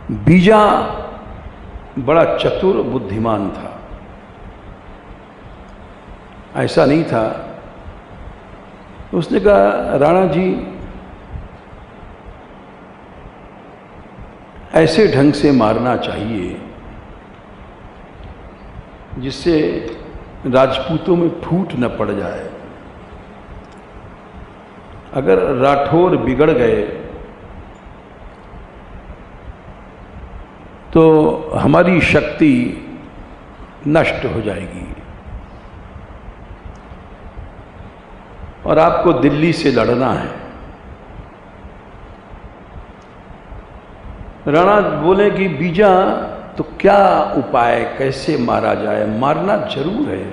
बीजा बड़ा चतुर बुद्धिमान था। ऐसा नहीं था। उसने कहा, राणा जी ऐसे ढंग से मारना चाहिए जिससे राजपूतों में फूट न पड़ जाए। अगर राठौर बिगड़ गए तो हमारी शक्ति नष्ट हो जाएगी और आपको दिल्ली से लड़ना है। राणा बोले कि बीजा तो क्या उपाय, कैसे मारा जाए? मारना जरूर है।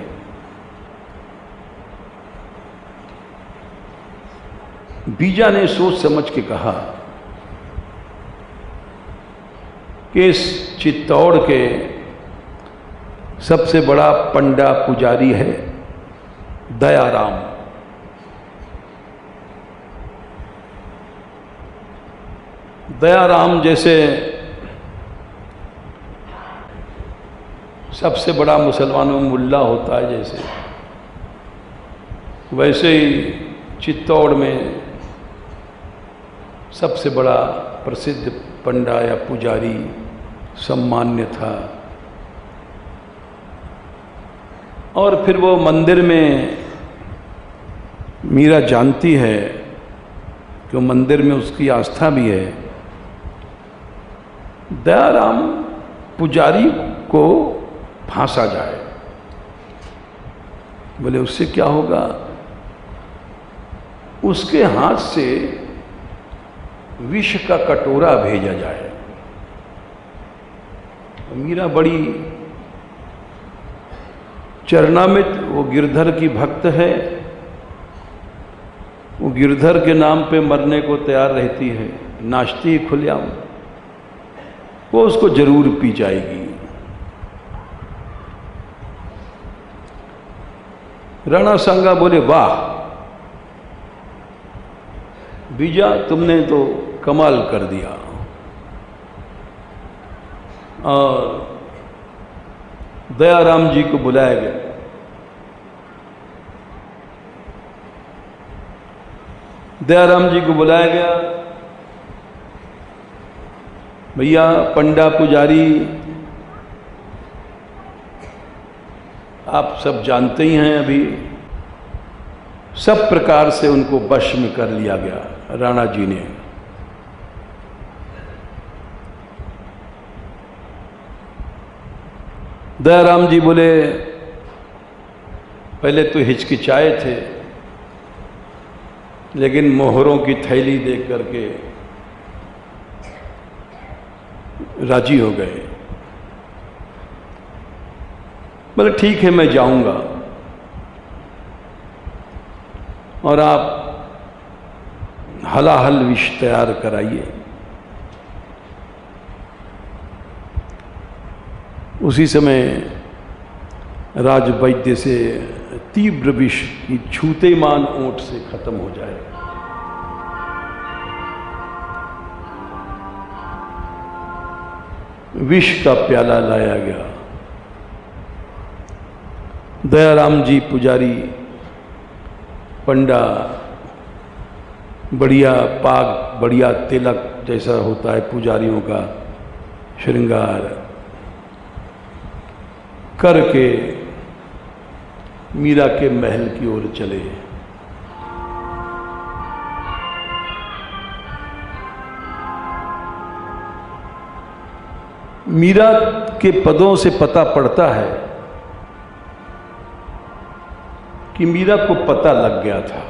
बीजा ने सोच समझ के कहा कि इस चित्तौड़ के सबसे बड़ा पंडा पुजारी है दयाराम। दयाराम जैसे सबसे बड़ा मुसलमानों में मुल्ला होता है, जैसे वैसे ही चित्तौड़ में सबसे बड़ा प्रसिद्ध पंडा या पुजारी सम्मान्य था। और फिर वो मंदिर में, मीरा जानती है कि मंदिर में उसकी आस्था भी है। दयाराम पुजारी को फांसा जाए। बोले उससे क्या होगा? उसके हाथ से विष का कटोरा भेजा जाए। मीरा बड़ी चरणामृत, वो गिरधर की भक्त है, वो गिरधर के नाम पे मरने को तैयार रहती है, नाचती है खुलेआम। वो उसको जरूर पी जाएगी। राणा सांगा बोले, वाह बीजा, तुमने तो कमाल कर दिया। और दयाराम जी को बुलाया गया। दयाराम जी को बुलाया गया। भैया पंडा पुजारी आप सब जानते ही हैं, अभी सब प्रकार से उनको वश में कर लिया गया राणा जी ने। दयाराम जी बोले, पहले तो हिचकिचाए थे, लेकिन मोहरों की थैली देख करके राजी हो गए। बोले ठीक है, मैं जाऊंगा और आप हलाहल विष तैयार कराइए। उसी समय राजवैद्य से तीव्र विष की छूते मान ओंठ से खत्म हो जाए। विष का प्याला लाया गया। दयाराम जी पुजारी पंडा बढ़िया पाग, बढ़िया तिलक जैसा होता है पुजारियों का श्रृंगार करके मीरा के महल की ओर चले। मीरा के पदों से पता पड़ता है कि मीरा को पता लग गया था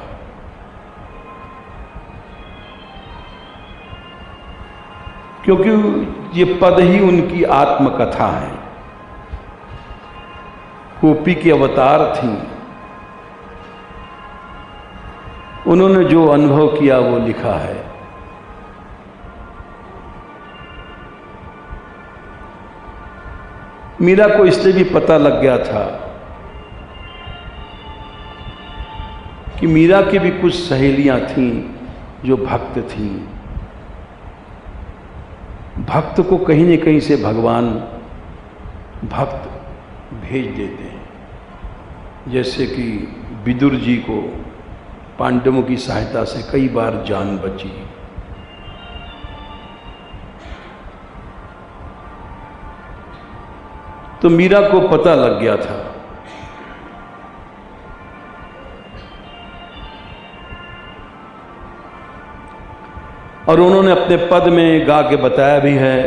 क्योंकि ये पद ही उनकी आत्मकथा है। गोपी के अवतार थी, उन्होंने जो अनुभव किया वो लिखा है। मीरा को इसलिए भी पता लग गया था कि मीरा की भी कुछ सहेलियां थीं जो भक्त थीं। भक्त को कहीं न कहीं से भगवान भक्त भेज देते हैं। जैसे कि विदुर जी को पांडवों की सहायता से कई बार जान बची। तो मीरा को पता लग गया था। और उन्होंने अपने पद में गा के बताया भी है।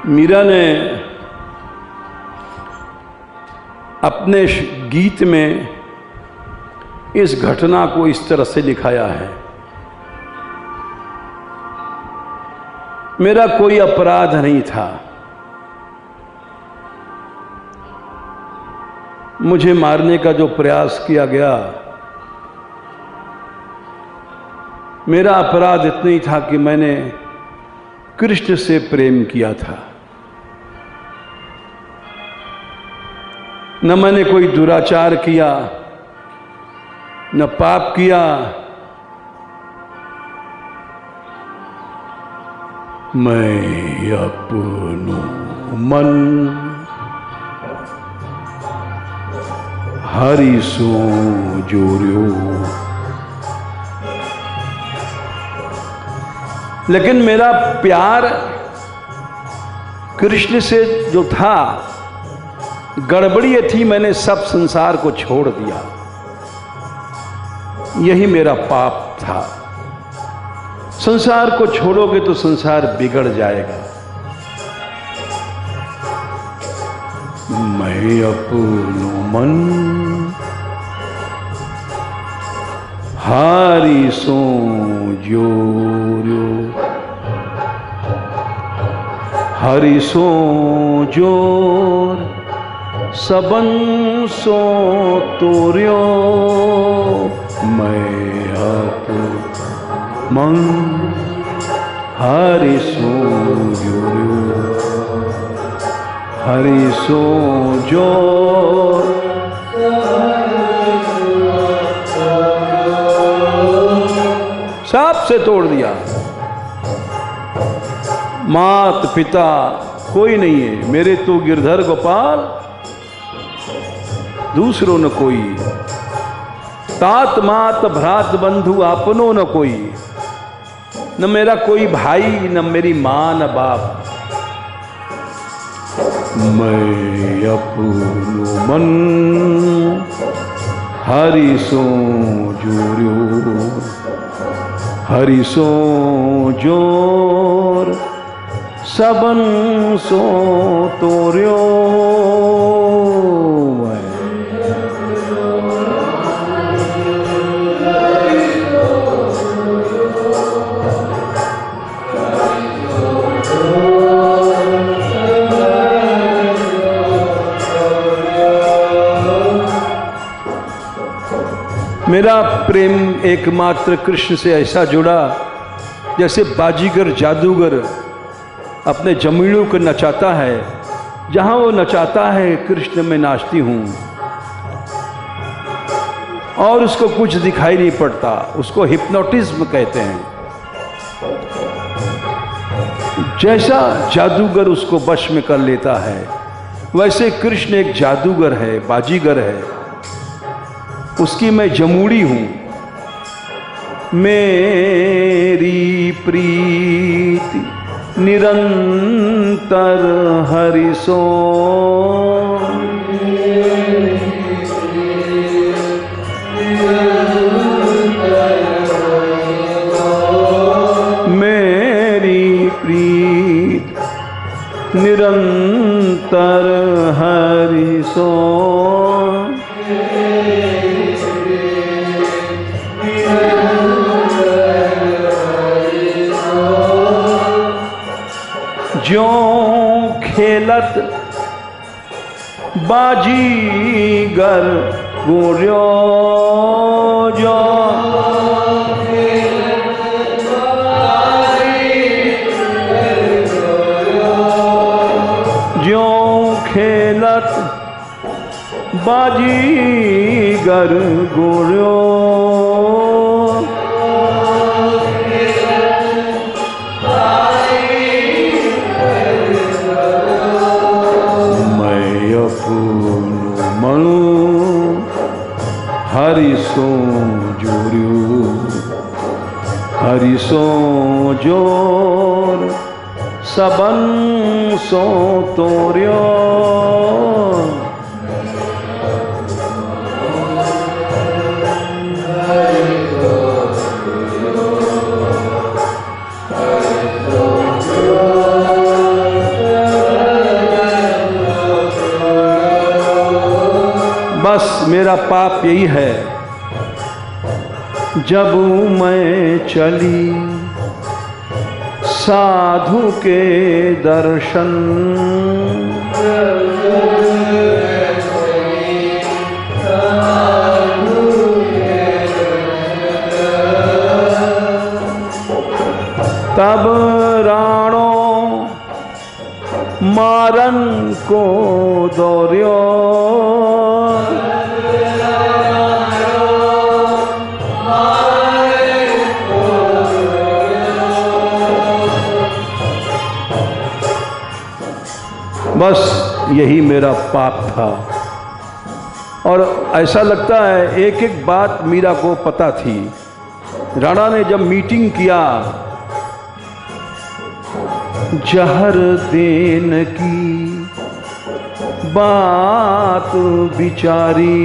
मीरा ने अपने गीत में इस घटना को इस तरह से लिखाया है। मेरा कोई अपराध नहीं था, मुझे मारने का जो प्रयास किया गया, मेरा अपराध इतना ही था कि मैंने कृष्ण से प्रेम किया था। न मैंने कोई दुराचार किया, न पाप किया। मैं अपनो मन हरि सो जोर्यो। लेकिन मेरा प्यार कृष्ण से जो था, गड़बड़ी ये थी, मैंने सब संसार को छोड़ दिया। यही मेरा पाप था। संसार को छोड़ोगे तो संसार बिगड़ जाएगा। मैं अपनो मन हारी सो जोर्यो, हरि सो जोर सबन सो तोर्यो। मैं अपनो मन हरि सो जोर्यो, हरि सो जोर। सबसे तोड़ दिया। मात पिता कोई नहीं है, मेरे तो गिरधर गोपाल, दूसरों न कोई। तात मात भ्रात बंधु आपनो न कोई। न मेरा कोई भाई, न मेरी मां, न बाप। मैं अपनो मन हरि सो जोर्यो, हरि सो जोर सबन सो तोर्यो। मेरा प्रेम एकमात्र कृष्ण से ऐसा जुड़ा जैसे बाजीगर जादूगर अपने जमीनों को नचाता है। जहां वो नचाता है, कृष्ण में नाचती हूं, और उसको कुछ दिखाई नहीं पड़ता। उसको हिप्नोटिज्म कहते हैं। जैसा जादूगर उसको वश में कर लेता है, वैसे कृष्ण एक जादूगर है, बाजीगर है। उसकी मैं जमूड़ी हूं। मेरी प्रीति निरंतर हरि सो, मेरी प्रीति निरंतर हरि सो। ज्यों खेलत बाजीगर गोर्यो, जो ज्यों खेलत बाजीगर गोरियो मैं अपन मनु हरि सो जोरियो हरि सो जोर सबन सो तोरियो बस मेरा पाप यही है, जब मैं चली साधु के दर्शन तब राणो मारन को दौड़ियो बस यही मेरा पाप था। और ऐसा लगता है एक एक बात मीरा को पता थी। राणा ने जब मीटिंग किया, जहर देन की बात बिचारी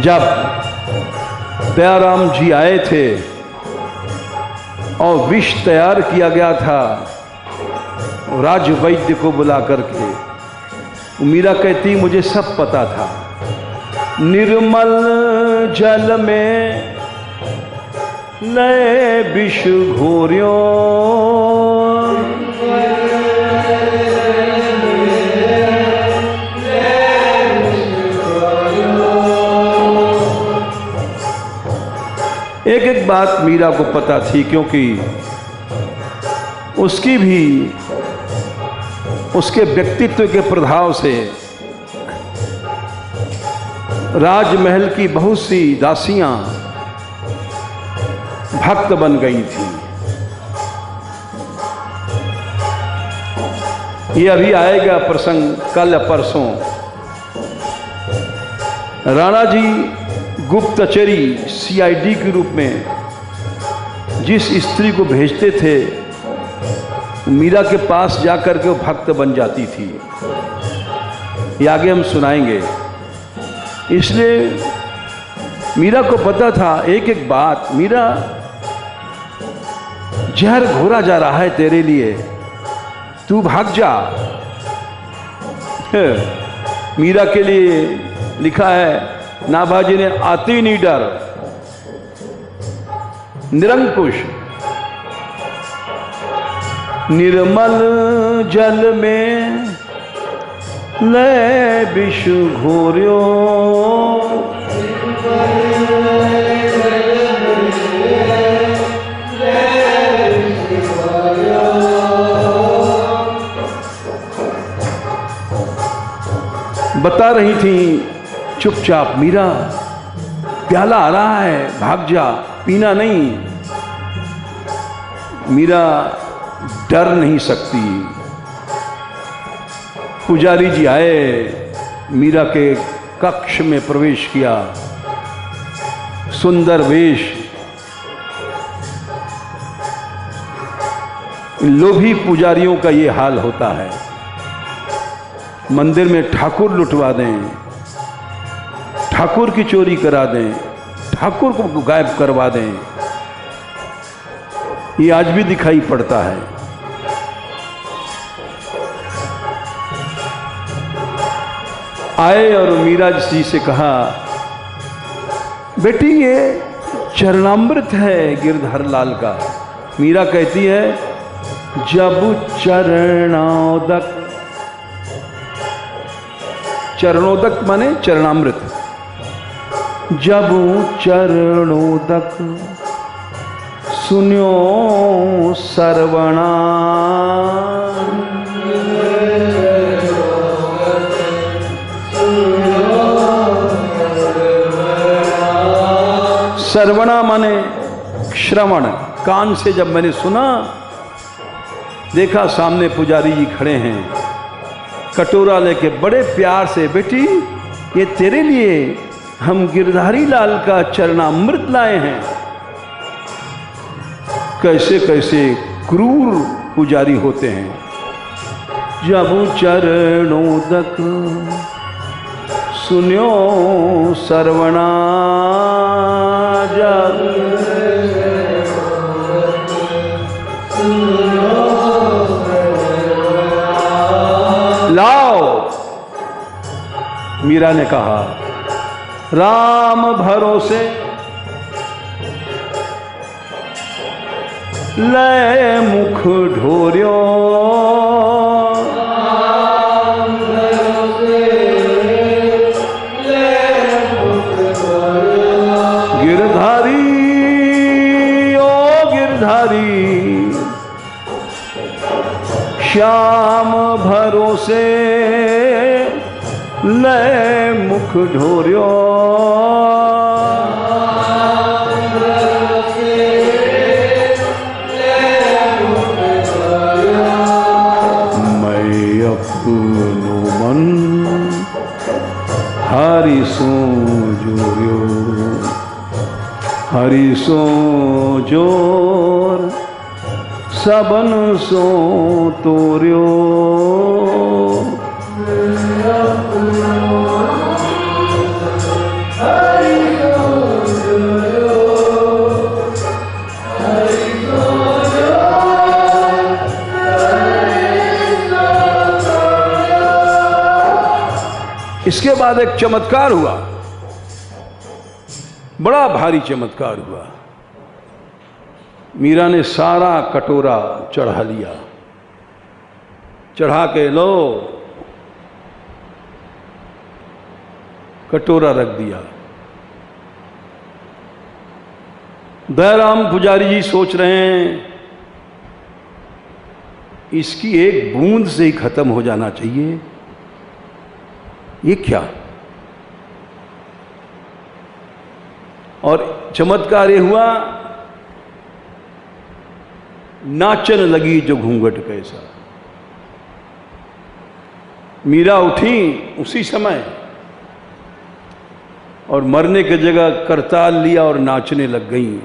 जब दयाराम जी आए थे और विष तैयार किया गया था राज वैद्य को बुला करके, मीरा कहती मुझे सब पता था। निर्मल जल में नए विष घोरियो एक एक बात मीरा को पता थी, क्योंकि उसकी भी उसके व्यक्तित्व के प्रभाव से राजमहल की बहुत सी दासियां भक्त बन गई थी। ये अभी आएगा प्रसंग कल या परसों। राणा जी गुप्तचरी सीआईडी के रूप में जिस स्त्री को भेजते थे, मीरा के पास जाकर के वो भक्त बन जाती थी। ये आगे हम सुनाएंगे। इसलिए मीरा को पता था एक एक बात। मीरा, जहर घोरा जा रहा है तेरे लिए, तू भाग जा। मीरा के लिए लिखा है नाभाजी ने, आती नहीं डर निरंकुश निर्मल जल में ले विष घोरियो बता रही थी चुपचाप, मीरा प्याला आ रहा है, भाग जा, पीना नहीं। मीरा डर नहीं सकती। पुजारी जी आए, मीरा के कक्ष में प्रवेश किया, सुंदर वेश। लोभी पुजारियों का ये हाल होता है, मंदिर में ठाकुर लुटवा दें, ठाकुर की चोरी करा दें, ठाकुर को गायब करवा दें। ये आज भी दिखाई पड़ता है। आए और मीरा जी से कहा, बेटी ये चरणामृत है गिरधर लाल का। मीरा कहती है, जब चरणोदक, चरणोदक माने चरणामृत, जब चरणोदक सुन्यो सर्वणा, सर्वणा माने श्रवण, कान से जब मैंने सुना, देखा सामने पुजारी जी खड़े हैं, कटोरा लेके बड़े प्यार से, बेटी ये तेरे लिए हम गिरधारी लाल का चरणामृत लाए हैं। कैसे कैसे क्रूर पुजारी होते हैं। जब चरणोदक सुन्यो सर्वणा, जब लाओ, मीरा ने कहा, राम भरोसे ले मुख ढोर्यो, गिरधारी ओ गिरधारी, श्याम भरोसे ले मुख ढोर्यो, मैं अपनो मन हरि सो जोर्यो, हरि सो जोर सबन सो तोर्यो। इसके बाद एक चमत्कार हुआ, बड़ा भारी चमत्कार हुआ। मीरा ने सारा कटोरा चढ़ा लिया, चढ़ा के लो कटोरा रख दिया। दयाराम पुजारी जी सोच रहे हैं इसकी एक बूंद से ही खत्म हो जाना चाहिए, ये क्या। और चमत्कार ये हुआ, नाचन लगी जो घूंघट कैसा। मीरा उठी उसी समय और मरने की जगह करताल लिया और नाचने लग गई।